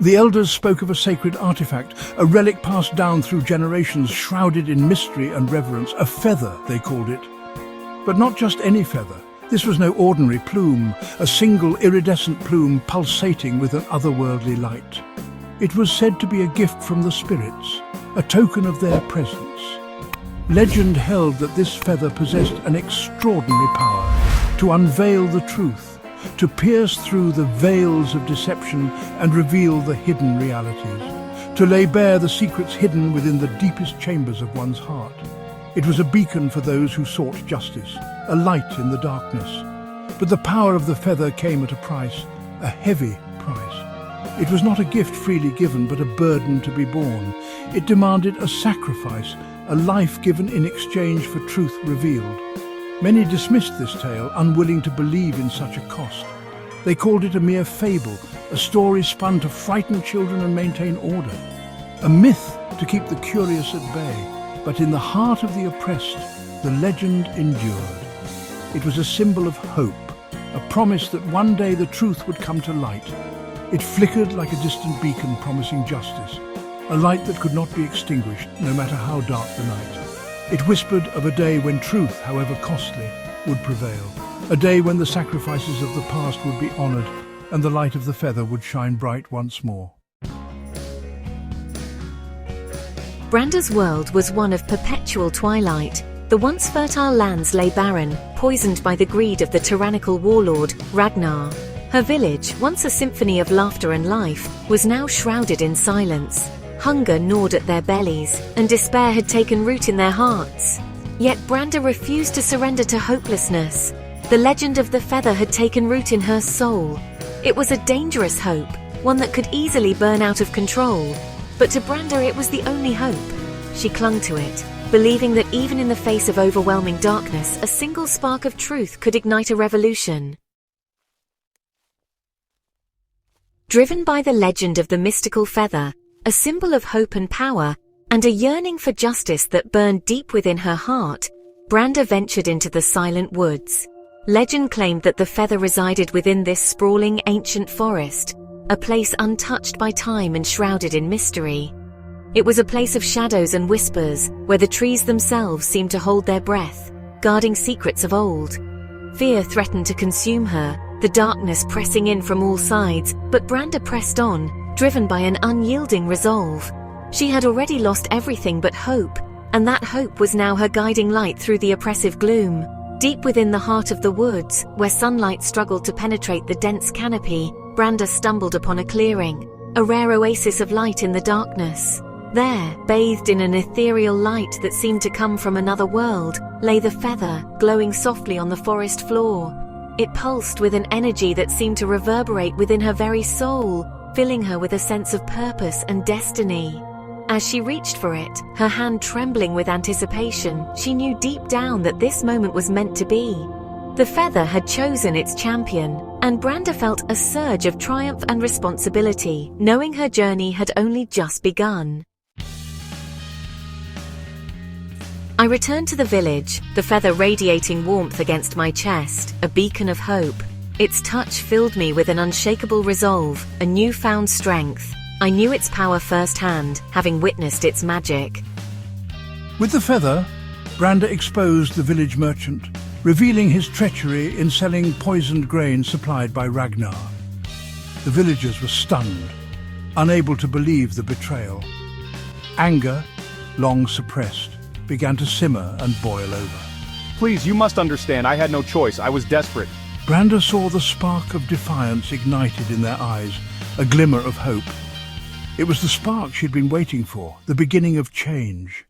The elders spoke of a sacred artifact, a relic passed down through generations, shrouded in mystery and reverence. A feather, they called it. But not just any feather. This was no ordinary plume, a single iridescent plume pulsating with an otherworldly light. It was said to be a gift from the spirits, a token of their presence. Legend held that this feather possessed an extraordinary power to unveil the truth, to pierce through the veils of deception and reveal the hidden realities, to lay bare the secrets hidden within the deepest chambers of one's heart. It was a beacon for those who sought justice, a light in the darkness. But the power of the feather came at a price, a heavy price. It was not a gift freely given, but a burden to be borne. It demanded a sacrifice, a life given in exchange for truth revealed. Many dismissed this tale, unwilling to believe in such a cost. They called it a mere fable, a story spun to frighten children and maintain order, a myth to keep the curious at bay. But in the heart of the oppressed, the legend endured. It was a symbol of hope, a promise that one day the truth would come to light. It flickered like a distant beacon promising justice, a light that could not be extinguished, no matter how dark the night. It whispered of a day when truth, however costly, would prevail, a day when the sacrifices of the past would be honored and the light of the feather would shine bright once more. Branda's world was one of perpetual twilight. The once fertile lands lay barren, poisoned by the greed of the tyrannical warlord, Ragnar. Her village, once a symphony of laughter and life, was now shrouded in silence. Hunger gnawed at their bellies, and despair had taken root in their hearts. Yet Branda refused to surrender to hopelessness. The legend of the feather had taken root in her soul. It was a dangerous hope, one that could easily burn out of control. But to Branda it was the only hope. She clung to it, believing that even in the face of overwhelming darkness, a single spark of truth could ignite a revolution. Driven by the legend of the mystical feather, a symbol of hope and power, and a yearning for justice that burned deep within her heart, Branda ventured into the silent woods. Legend claimed that the feather resided within this sprawling ancient forest, a place untouched by time and shrouded in mystery. It was a place of shadows and whispers, where the trees themselves seemed to hold their breath, guarding secrets of old. Fear threatened to consume her, the darkness pressing in from all sides, but Branda pressed on, driven by an unyielding resolve. She had already lost everything but hope, and that hope was now her guiding light through the oppressive gloom. Deep within the heart of the woods, where sunlight struggled to penetrate the dense canopy, Branda stumbled upon a clearing, a rare oasis of light in the darkness. There, bathed in an ethereal light that seemed to come from another world, lay the feather, glowing softly on the forest floor. It pulsed with an energy that seemed to reverberate within her very soul, filling her with a sense of purpose and destiny. As she reached for it, her hand trembling with anticipation, she knew deep down that this moment was meant to be. The feather had chosen its champion, and Branda felt a surge of triumph and responsibility, knowing her journey had only just begun. I returned to the village, the feather radiating warmth against my chest, a beacon of hope. Its touch filled me with an unshakable resolve, a newfound strength. I knew its power firsthand, having witnessed its magic. With the feather, Branda exposed the village merchant, revealing his treachery in selling poisoned grain supplied by Ragnar. The villagers were stunned, unable to believe the betrayal. Anger, long suppressed, began to simmer and boil over. Please, you must understand, I had no choice. I was desperate. Branda saw the spark of defiance ignited in their eyes, a glimmer of hope. It was the spark she'd been waiting for, the beginning of change.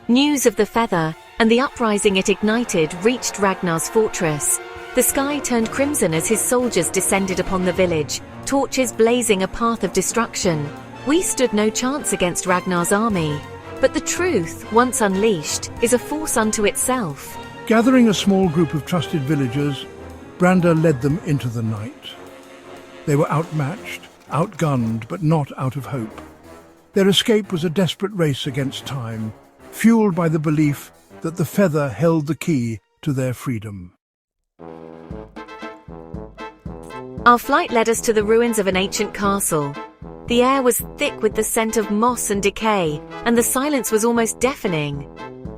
News of the feather and the uprising it ignited reached Ragnar's fortress. The sky turned crimson as his soldiers descended upon the village, torches blazing a path of destruction. We stood no chance against Ragnar's army. But the truth, once unleashed, is a force unto itself. Gathering a small group of trusted villagers, Branda led them into the night. They were outmatched, outgunned, but not out of hope. Their escape was a desperate race against time, fueled by the belief that the feather held the key to their freedom. Our flight led us to the ruins of an ancient castle. The air was thick with the scent of moss and decay, and the silence was almost deafening.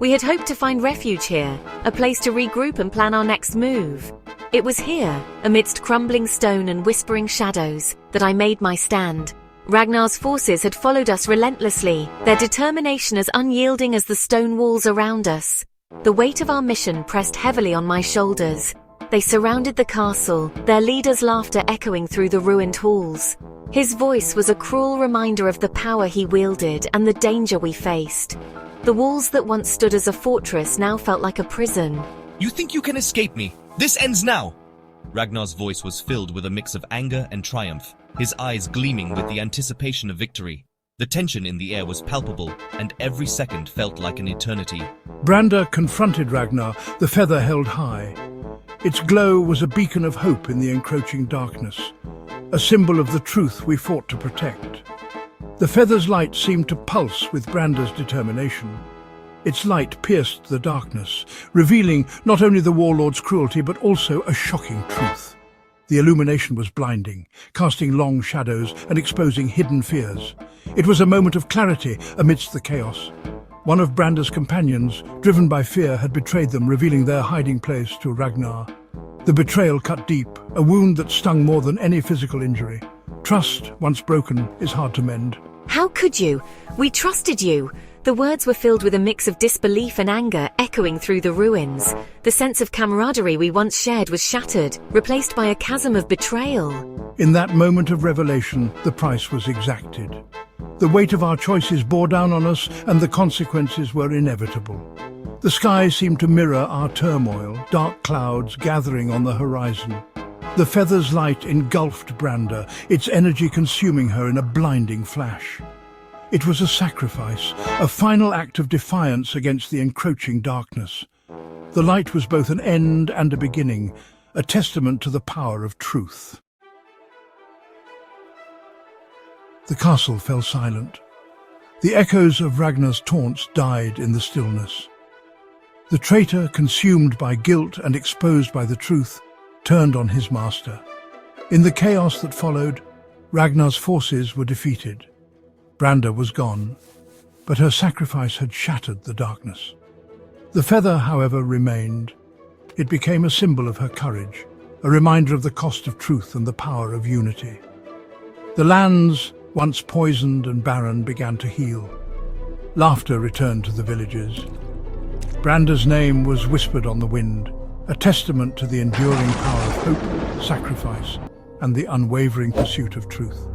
We had hoped to find refuge here, a place to regroup and plan our next move. It was here, amidst crumbling stone and whispering shadows, that I made my stand. Ragnar's forces had followed us relentlessly, their determination as unyielding as the stone walls around us. The weight of our mission pressed heavily on my shoulders. They surrounded the castle, their leader's laughter echoing through the ruined halls. His voice was a cruel reminder of the power he wielded and the danger we faced. The walls that once stood as a fortress now felt like a prison. You think you can escape me? This ends now! Ragnar's voice was filled with a mix of anger and triumph, his eyes gleaming with the anticipation of victory. The tension in the air was palpable, and every second felt like an eternity. Branda confronted Ragnar, the feather held high. Its glow was a beacon of hope in the encroaching darkness, a symbol of the truth we fought to protect. The feather's light seemed to pulse with Branda's determination. Its light pierced the darkness, revealing not only the warlord's cruelty but also a shocking truth. The illumination was blinding, casting long shadows and exposing hidden fears. It was a moment of clarity amidst the chaos. One of Branda's companions, driven by fear, had betrayed them, revealing their hiding place to Ragnar. The betrayal cut deep, a wound that stung more than any physical injury. Trust, once broken, is hard to mend. How could you? We trusted you. The words were filled with a mix of disbelief and anger echoing through the ruins. The sense of camaraderie we once shared was shattered, replaced by a chasm of betrayal. In that moment of revelation, the price was exacted. The weight of our choices bore down on us, and the consequences were inevitable. The sky seemed to mirror our turmoil, dark clouds gathering on the horizon. The feather's light engulfed Branda, its energy consuming her in a blinding flash. It was a sacrifice, a final act of defiance against the encroaching darkness. The light was both an end and a beginning, a testament to the power of truth. The castle fell silent. The echoes of Ragnar's taunts died in the stillness. The traitor, consumed by guilt and exposed by the truth, turned on his master. In the chaos that followed, Ragnar's forces were defeated. Branda was gone, but her sacrifice had shattered the darkness. The feather, however, remained. It became a symbol of her courage, a reminder of the cost of truth and the power of unity. The lands, once poisoned and barren, began to heal. Laughter returned to the villages. Branda's name was whispered on the wind, a testament to the enduring power of hope, sacrifice, and the unwavering pursuit of truth.